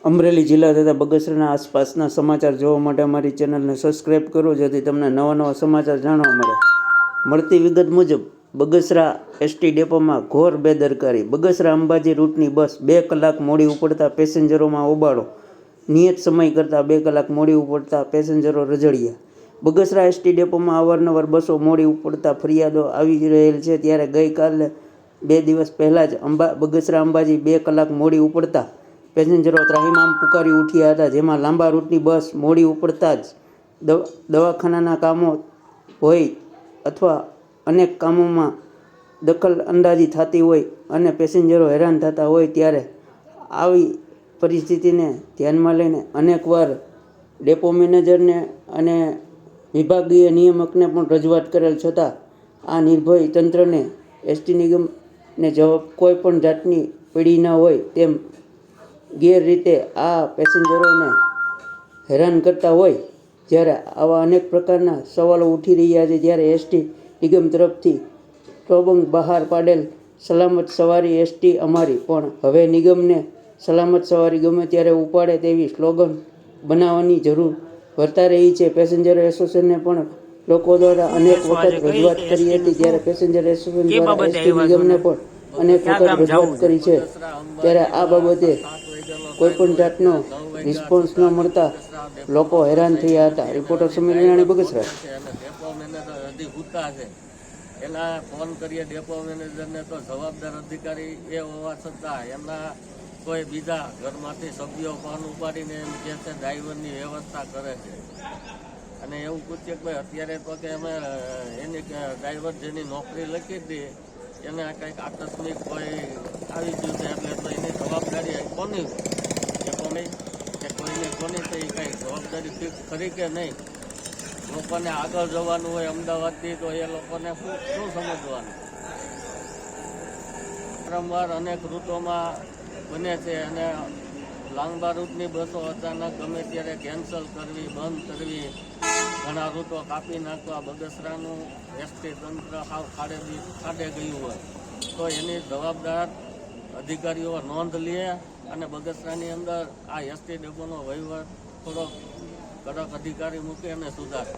અમરેલી જિલ્લા તથા બગસરાના આસપાસના સમાચાર જોવા માટે અમારી ચેનલને સબસ્ક્રાઈબ કરો, જેથી તમને નવા નવા સમાચાર જાણવા મળે. મળતી વિગત મુજબ બગસરા એસટી ડેપોમાં ઘોર બેદરકારી. બગસરા અંબાજી રૂટની બસ 2 કલાક મોડી ઉપડતા પેસેન્જરોમાં હોબાળો. નિયત સમય કરતાં 2 કલાક મોડી ઉપડતા પેસેન્જરો રજળિયા. બગસરા એસટી ડેપોમાં અવારનવાર બસો મોડી ઉપડતા ફરિયાદો આવી રહેલ છે, ત્યારે ગઈકાલે 2 દિવસ પહેલાં જ બગસરા અંબાજી 2 કલાક મોડી ઉપડતા પેસેન્જરો ત્રાહિમામ પુકારી ઉઠ્યા હતા. જેમાં લાંબા રૂટની બસ મોડી ઉપડતા જ દવાખાનાના કામો હોય અથવા અનેક કામોમાં દખલ અંદાજી થતી હોય અને પેસેન્જરો હેરાન થતા હોય, ત્યારે આવી પરિસ્થિતિને ધ્યાનમાં લઈને અનેકવાર ડેપો મેનેજરને અને વિભાગીય નિયામકને પણ રજૂઆત કરેલ છતાં આ નિર્ભય તંત્રને એસટી નિગમને કોઈ પણ જાતની પડી ન હોય તેમ ગેરરીતે આ પેસેન્જરોને હેરાન કરતા હોય. જ્યારે આવા અનેક પ્રકારના સવાલો ઉઠી રહ્યા છે, ત્યારે એસટી નિગમ તરફથી ટોબંગ બહાર પાડેલ સલામત સવારી એસટી અમારી, પણ હવે નિગમને સલામત સવારી ગમે ત્યારે ઉપાડે તેવી સ્લોગન બનાવવાની જરૂર વર્તાઈ રહી છે. પેસેન્જર એસોસિએશને પણ લોકો દ્વારા અનેક વખત રજૂઆત કરી હતી, ત્યારે પેસેન્જર એસોસિએશન દ્વારા એસટી નિગમને પણ અનેક વખત રજૂઆત કરી છે, ત્યારે આ બાબતે કોઈ પણ જાતનો રિસ્પોન્સ ન મળતા લોકો હેરાન થયા હતા. રિપોર્ટર સમીર વિનાણી, બગસરા. એના ફોન કરીએ ડેપો મેનેજરને તો જવાબદાર અધિકારી એ હોવા છતાં એમના કોઈ બીજા ઘરમાંથી સભ્યો ફોન ઉપાડીને એમ કહે છે ડ્રાઈવરની વ્યવસ્થા કરે છે. અને એવું પૂછીએ કે ભાઈ અત્યારે તો કે અમે એની ડ્રાઈવર જેની નોકરી લખી હતી એને કંઈક આકસ્મિક કોઈ આવી ગયું છે, એટલે તો એની જવાબદારી કોની કે કોની કે કોઈની કોની તો એ કંઈ જવાબદારી ફિક્સ ખરી કે નહીં. લોકોને આગળ જવાનું હોય અમદાવાદથી, તો એ લોકોને શું સમજવાનું. વારંવાર અનેક રૂટોમાં બને છે અને લાંબા રૂટની બસો અચાનક ગમે ત્યારે કેન્સલ કરવી, બંધ કરવી, ઘણા રૂટો કાપી નાખવા. બગસરાનું એસટી તંત્ર સાવ ખાડે ગયું હોય તો એની જવાબદાર અધિકારીઓ નોંધ લે અને બગસરાની અંદર આ એસટી ડેપોનો વહીવટ થોડો કડક અધિકારી મૂકે અને સુધારે.